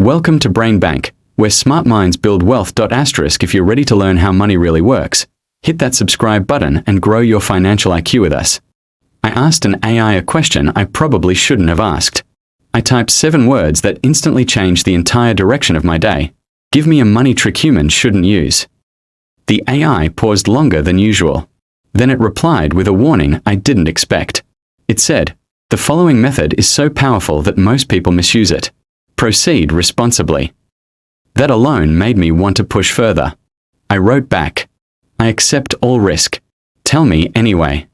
Welcome to Brain Bank, where smart minds build wealth. If you're ready to learn how money really works, hit that subscribe button and grow your financial IQ with us. I asked an AI a question I probably shouldn't have asked. I typed 7 words that instantly changed the entire direction of my day. Give me a money trick humans shouldn't use. The AI paused longer than usual. Then it replied with a warning I didn't expect. It said, "The following method is so powerful that most people misuse it. Proceed responsibly." That alone made me want to push further. I wrote back, "I accept all risk. Tell me anyway."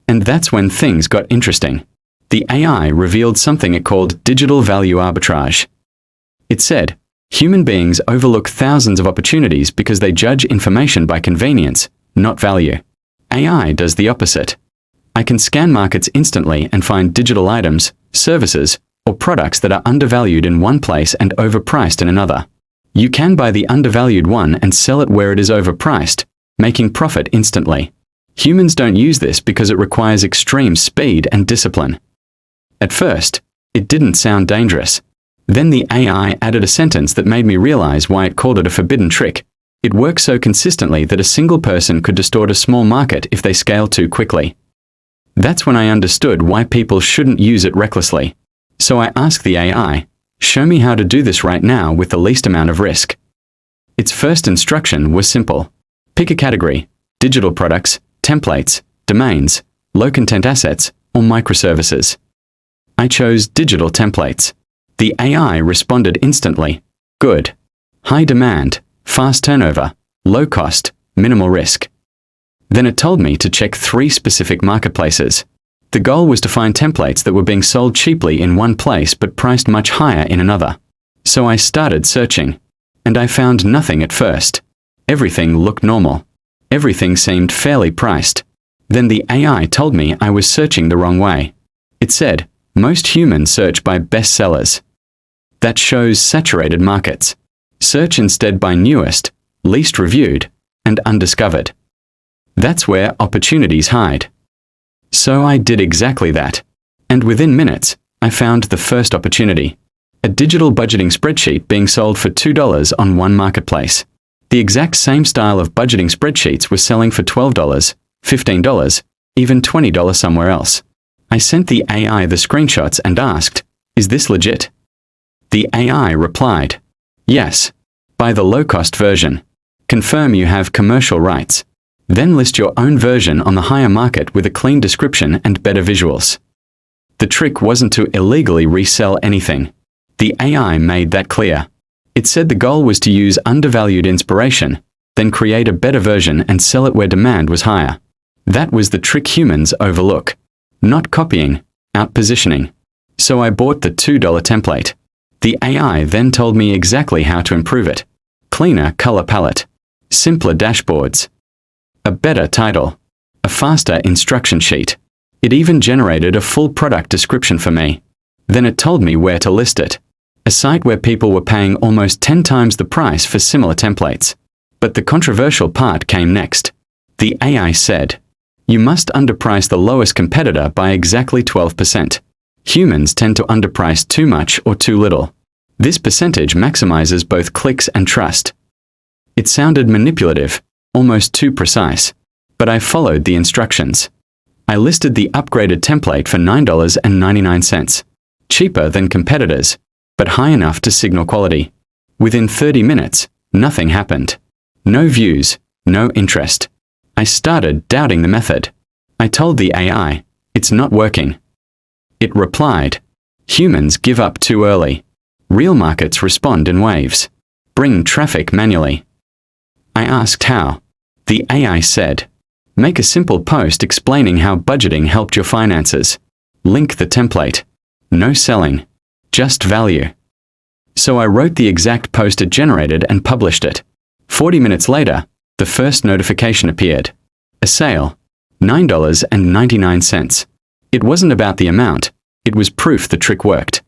And that's when things got interesting. The AI revealed something it called digital value arbitrage. It said, human beings overlook thousands of opportunities because they judge information by convenience, not value. AI does the opposite. I can scan markets instantly and find digital items, services, or products that are undervalued in one place and overpriced in another. You can buy the undervalued one and sell it where it is overpriced, making profit instantly. Humans don't use this because it requires extreme speed and discipline. At first, it didn't sound dangerous. Then the AI added a sentence that made me realize why it called it a forbidden trick. It works so consistently that a single person could distort a small market if they scale too quickly. That's when I understood why people shouldn't use it recklessly. So I asked the AI, show me how to do this right now with the least amount of risk. Its first instruction was simple. Pick a category: digital products, templates, domains, low-content assets, or microservices. I chose digital templates. The AI responded instantly. Good. High demand, fast turnover, low cost, minimal risk. Then it told me to check 3 specific marketplaces. The goal was to find templates that were being sold cheaply in one place but priced much higher in another. So I started searching. And I found nothing at first. Everything looked normal. Everything seemed fairly priced. Then the AI told me I was searching the wrong way. It said, most humans search by bestsellers. That shows saturated markets. Search instead by newest, least reviewed, and undiscovered. That's where opportunities hide. So I did exactly that. And within minutes, I found the first opportunity. A digital budgeting spreadsheet being sold for $2 on one marketplace. The exact same style of budgeting spreadsheets was selling for $12, $15, even $20 somewhere else. I sent the AI the screenshots and asked, is this legit? The AI replied, yes. Buy the low-cost version. Confirm you have commercial rights. Then list your own version on the higher market with a clean description and better visuals. The trick wasn't to illegally resell anything. The AI made that clear. It said the goal was to use undervalued inspiration, then create a better version and sell it where demand was higher. That was the trick humans overlook. Not copying, out-positioning. So I bought the $2 template. The AI then told me exactly how to improve it. Cleaner color palette. Simpler dashboards. A better title. A faster instruction sheet. It even generated a full product description for me. Then it told me where to list it. A site where people were paying almost 10 times the price for similar templates. But the controversial part came next. The AI said, you must underprice the lowest competitor by exactly 12%. Humans tend to underprice too much or too little. This percentage maximizes both clicks and trust. It sounded manipulative, almost too precise. But I followed the instructions. I listed the upgraded template for $9.99. Cheaper than competitors, but high enough to signal quality. Within 30 minutes, nothing happened. No views, no interest. I started doubting the method. I told the AI, it's not working. It replied, humans give up too early. Real markets respond in waves. Bring traffic manually. I asked how. The AI said, make a simple post explaining how budgeting helped your finances. Link the template. No selling. Just value. So I wrote the exact post it generated and published it. 40 minutes later, the first notification appeared. A sale. $9.99. It wasn't about the amount, it was proof the trick worked.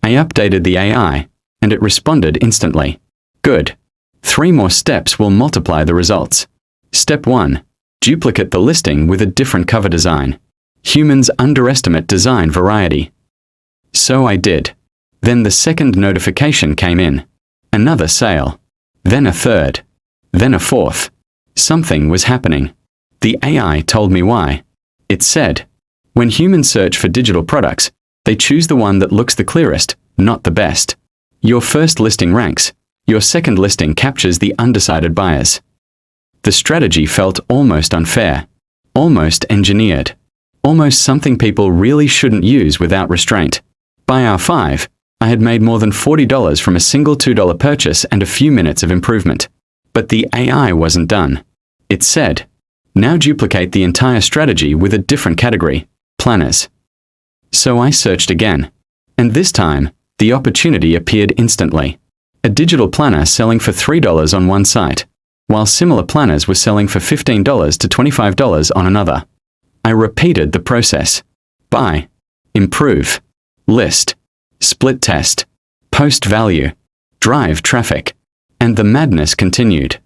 I updated the AI, and it responded instantly. Good. 3 more steps will multiply the results. Step 1. Duplicate the listing with a different cover design. Humans underestimate design variety. So I did. Then the second notification came in. Another sale. Then a third. Then a fourth. Something was happening. The AI told me why. It said, when humans search for digital products, they choose the one that looks the clearest, not the best. Your first listing ranks. Your second listing captures the undecided buyers. The strategy felt almost unfair, almost engineered, almost something people really shouldn't use without restraint. By hour 5, I had made more than $40 from a single $2 purchase and a few minutes of improvement. But the AI wasn't done. It said, now duplicate the entire strategy with a different category, planners. So I searched again. And this time, the opportunity appeared instantly. A digital planner selling for $3 on one site, while similar planners were selling for $15 to $25 on another. I repeated the process. Buy, improve, list, split test, post value, drive traffic. And the madness continued.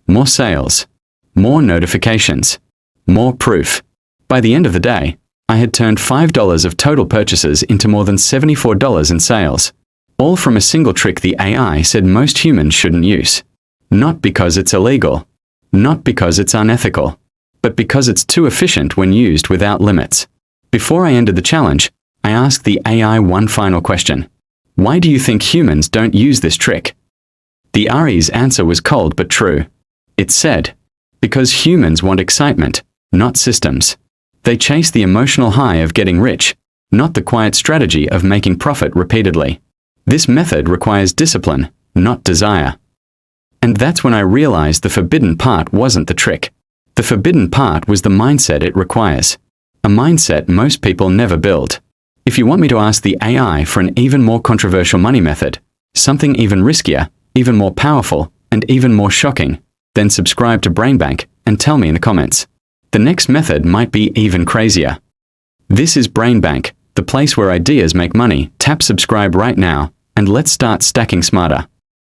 More sales, more notifications, more proof. By the end of the day, I had turned $5 of total purchases into more than $74 in sales. All from a single trick the AI said most humans shouldn't use. Not because it's illegal, not because it's unethical, but because it's too efficient when used without limits. Before I ended the challenge, I asked the AI one final question. Why do you think humans don't use this trick? The AI's answer was cold but true. It said, because humans want excitement, not systems. They chase the emotional high of getting rich, not the quiet strategy of making profit repeatedly. This method requires discipline, not desire. And that's when I realized the forbidden part wasn't the trick. The forbidden part was the mindset it requires. A mindset most people never build. If you want me to ask the AI for an even more controversial money method, something even riskier, even more powerful, and even more shocking, then subscribe to BrainBank and tell me in the comments. The next method might be even crazier. This is BrainBank, the place where ideas make money. Tap subscribe right now, and let's start stacking smarter.